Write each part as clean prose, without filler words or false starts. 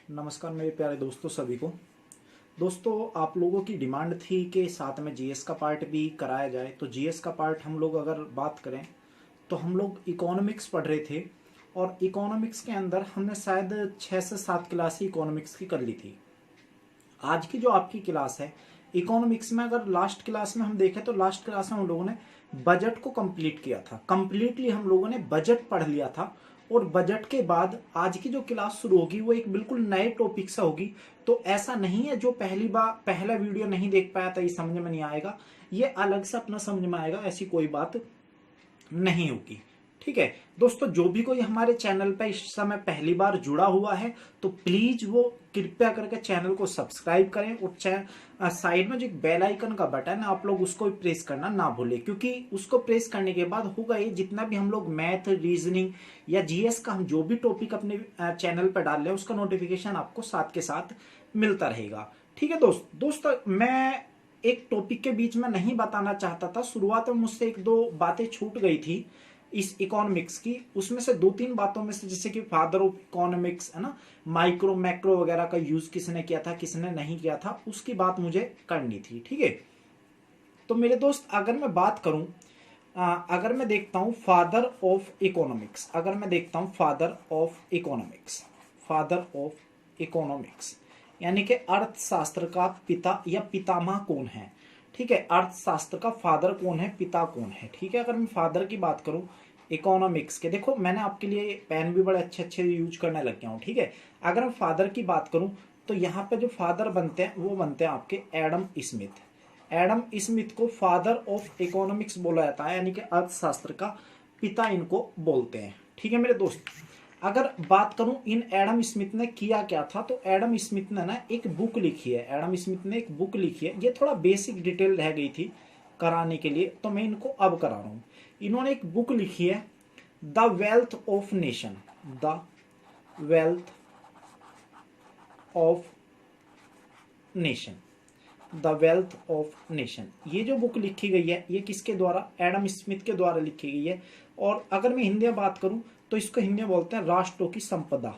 नमस्कार मेरे प्यारे दोस्तों सभी को। दोस्तों आप लोगों की डिमांड थी कि साथ में जीएस का पार्ट भी कराया जाए, तो जीएस का पार्ट हम लोग अगर बात करें तो हम लोग इकोनॉमिक्स पढ़ रहे थे और इकोनॉमिक्स के अंदर हमने शायद 6 से 7 क्लास ही इकोनॉमिक्स की कर ली थी। आज की जो आपकी क्लास है इकोनॉमिक्स में, अगर लास्ट क्लास में हम देखें तो लास्ट क्लास में हम लोगों ने बजट को कंप्लीट किया था, कंप्लीटली हम लोगों ने बजट पढ़ लिया था। और बजट के बाद आज की जो क्लास शुरू होगी वो एक बिल्कुल नए टॉपिक से होगी। तो ऐसा नहीं है जो पहली बार पहला वीडियो नहीं देख पाया था ये समझ में नहीं आएगा, ये अलग से अपना समझ में आएगा, ऐसी कोई बात नहीं होगी। ठीक है दोस्तों, जो भी कोई हमारे चैनल पर इस समय पहली बार जुड़ा हुआ है तो प्लीज वो कृपया करके चैनल को सब्सक्राइब करें और साइड में जो एक बेल आइकन का बटन है आप लोग उसको प्रेस करना ना भूलें, क्योंकि उसको प्रेस करने के बाद होगा ये, जितना भी हम लोग मैथ, रीजनिंग या जीएस का हम जो भी टॉपिक अपने चैनल पर डाल रहे हैं उसका नोटिफिकेशन आपको साथ के साथ मिलता रहेगा। ठीक है दोस्तों मैं एक टॉपिक के बीच में नहीं बताना चाहता था, शुरुआत में मुझसे एक दो बातें छूट गई थी इस इकोनॉमिक्स की, उसमें से दो तीन बातों में से, जैसे कि फादर ऑफ इकोनॉमिक्स है ना, माइक्रो मैक्रो वगैरह का यूज किसने किया था किसने नहीं किया था, उसकी बात मुझे करनी थी। ठीक है, तो मेरे दोस्त अगर मैं बात करूं, अगर मैं देखता हूं फादर ऑफ इकोनॉमिक्स, अगर मैं देखता हूं father of economics, father of economics यानी कि अर्थशास्त्र का पिता या पितामह कौन है। ठीक है, अर्थशास्त्र का फादर कौन है, पिता कौन है। ठीक है, अगर मैं फादर की बात करूं इकोनॉमिक्स के, देखो मैंने आपके लिए पेन भी बड़े अच्छे अच्छे यूज करने लग गया हूं। ठीक है, अगर मैं फादर की बात करूं तो यहाँ पे जो फादर बनते हैं वो बनते हैं आपके एडम स्मिथ। एडम स्मिथ को फादर ऑफ इकोनॉमिक्स बोला जाता है, यानी कि अर्थशास्त्र का पिता इनको बोलते हैं। ठीक है मेरे दोस्त, अगर बात करूं इन एडम स्मिथ ने किया क्या था, तो एडम स्मिथ ने ना एक बुक लिखी है, एडम स्मिथ ने एक बुक लिखी है, ये थोड़ा बेसिक डिटेल रह गई थी कराने के लिए तो मैं इनको अब करा रहा हूं। इन्होंने एक बुक लिखी है the wealth of nation, the wealth of nation, the wealth of nation. ये जो बुक लिखी गई है ये किसके द्वारा, एडम स्मिथ के द्वारा लिखी गई है। और अगर मैं हिंदी में बात करूं तो इसको हिंदी में बोलते हैं राष्ट्रों की संपदा,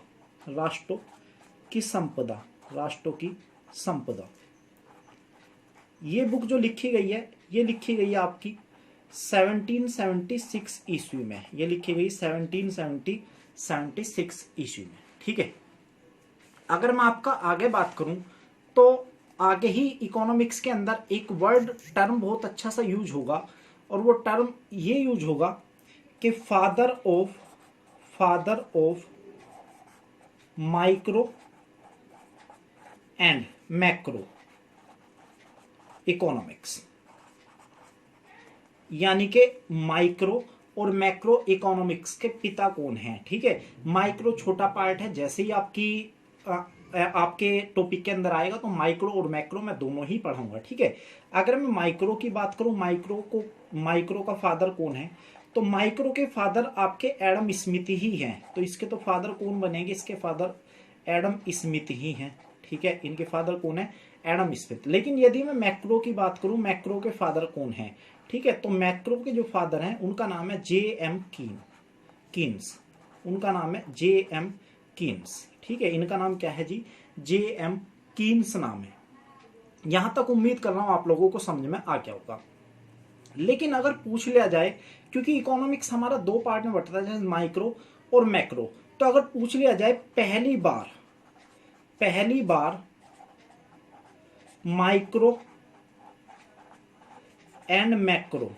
राष्ट्रों की संपदा, राष्ट्रों की संपदा। ये बुक जो लिखी गई है ये लिखी गई है आपकी 1776 ईस्वी में, ये लिखी गई 1776 ईस्वी में। ठीक है, अगर मैं आपका आगे बात करूं तो आगे ही इकोनॉमिक्स के अंदर एक वर्ड टर्म बहुत अच्छा सा यूज होगा और वो टर्म ये यूज होगा कि father of micro and macro economics, यानी कि माइक्रो और मैक्रो इकोनॉमिक्स के पिता कौन है। ठीक है, माइक्रो छोटा पार्ट है, जैसे ही आपके टॉपिक के अंदर आएगा तो माइक्रो और मैक्रो मैं दोनों ही पढ़ाऊंगा। ठीक है, अगर मैं माइक्रो की बात करूं, माइक्रो का फादर कौन है, तो माइक्रो के फादर आपके एडम स्मिथ ही हैं। तो इसके तो फादर कौन बनेंगे, इसके फादर एडम स्मिथ ही हैं। ठीक है, इनके फादर कौन है, एडम स्मिथ। लेकिन यदि मैं मैक्रो की बात करूं, मैक्रो के फादर कौन है, ठीक है, तो मैक्रो के जो फादर हैं उनका नाम है जे एम कीन्स, उनका नाम है जे एम कीन्स। ठीक है, इनका नाम क्या है जी, जे एम कीन्स नाम है। यहां तक उम्मीद कर रहा हूं आप लोगों को समझ में आ गया होगा। लेकिन अगर पूछ लिया जाए, क्योंकि इकोनॉमिक्स हमारा दो पार्ट में बंटता है, जैसे माइक्रो और मैक्रो, तो अगर पूछ लिया जाए पहली बार माइक्रो एंड मैक्रो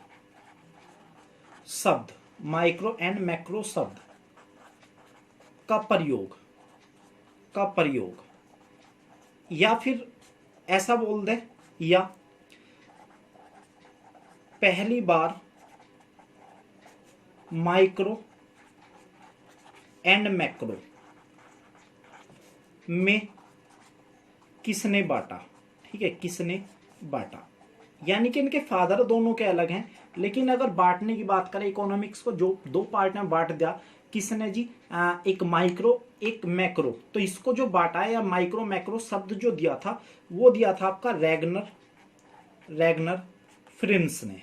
शब्द, माइक्रो एंड मैक्रो शब्द का प्रयोग या फिर ऐसा बोल दे, या पहली बार माइक्रो एंड मैक्रो में किसने बांटा। ठीक है, किसने बांटा, यानी कि इनके फादर दोनों के अलग हैं, लेकिन अगर बांटने की बात करें इकोनॉमिक्स को जो दो पार्ट में बांट दिया किसने जी, एक माइक्रो एक मैक्रो, तो इसको जो बांटा है या माइक्रो मैक्रो शब्द जो दिया था वो दिया था आपका रैगनर फ्रिन्स ने,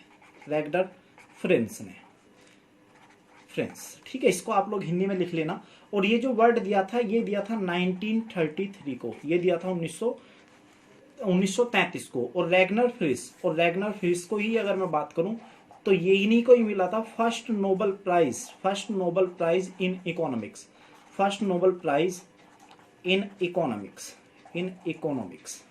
रेफरेंस, ठीक है, इसको आप लोग हिंदी में लिख लेना। और ये जो वर्ड दिया था ये दिया था 1933 को, ये दिया था 1933 को। और रैगनर फ्रिस को ही अगर मैं बात करूं तो ये इन्हीं को ही मिला था first Nobel prize in economics, first Nobel prize in economics, in economics.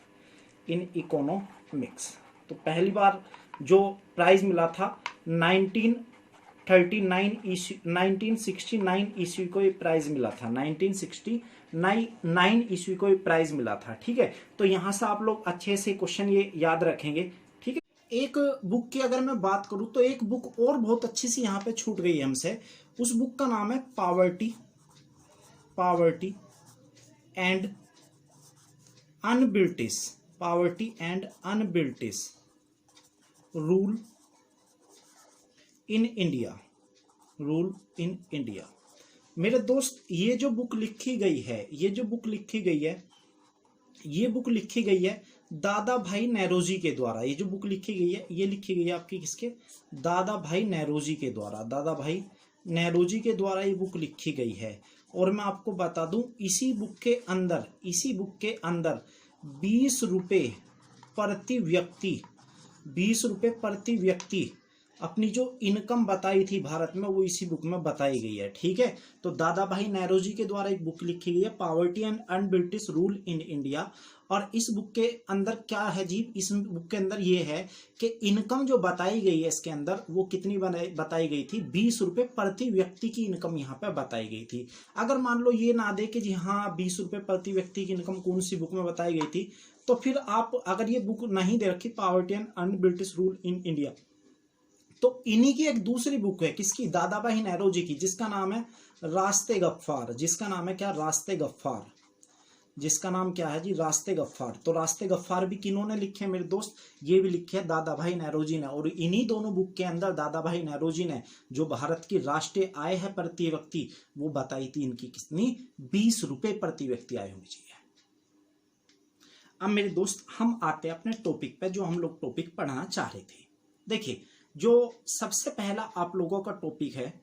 तो पहली बार जो प्राइज मिला था 1969 ईस्वी को ये प्राइज मिला था, 1969 ईस्वी को ये प्राइज मिला था, ठीक है। तो यहां से आप लोग अच्छे से क्वेश्चन ये याद रखेंगे, ठीक है। एक बुक की अगर मैं बात करूं तो एक बुक और बहुत अच्छी सी यहाँ पे छूट गई है हमसे, उस बुक का नाम है poverty and un-British rule in India. मेरे दोस्त ये जो बुक लिखी गई है, ये बुक लिखी गई है दादा भाई नौरोजी के द्वारा। ये जो बुक लिखी गई है ये लिखी गई है आपकी किसके, दादा भाई नौरोजी के द्वारा ये बुक लिखी गई है। और मैं आपको बता दूं इसी बुक के अंदर 20 रुपए प्रति व्यक्ति अपनी जो इनकम बताई थी भारत में वो इसी बुक में बताई गई है, ठीक है। तो दादा भाई नौरोजी के द्वारा एक बुक लिखी गई है poverty and un-British rule in India. और इस बुक के अंदर क्या है जी, इस बुक के अंदर ये है कि इनकम जो बताई गई है इसके अंदर वो कितनी बताई गई थी, 20 रुपए प्रति व्यक्ति की इनकम यहाँ पे बताई गई थी। अगर मान लो ये ना दे कि जी हाँ 20 रुपए प्रति व्यक्ति की इनकम कौन सी बुक में बताई गई थी, तो फिर आप अगर ये बुक नहीं दे रखी poverty and un-British rule in India, तो इन्हीं की एक दूसरी बुक है किसकी, दादा भाई नौरोजी की, जिसका नाम है रास्ते गफ्फार। जिसका नाम है क्या, रास्ते गफ्फार। जिसका नाम क्या है जी, रास्ते गफ्फार। तो रास्ते गफ्फार भी किन्होंने लिखे हैं मेरे दोस्त, ये भी लिखे है दादा भाई नौरोजी ने। और इन्हीं दोनों बुक के अंदर दादा भाई नौरोजी ने जो भारत की राष्ट्रीय आय है प्रति व्यक्ति वो बताई थी इनकी कितनी, 20 रुपए प्रति व्यक्ति आय होनी चाहिए। अब मेरे दोस्त हम आते हैं अपने टॉपिक पे, जो हम लोग टॉपिक पढ़ना चाह रहे थे। देखिए जो सबसे पहला आप लोगों का टॉपिक है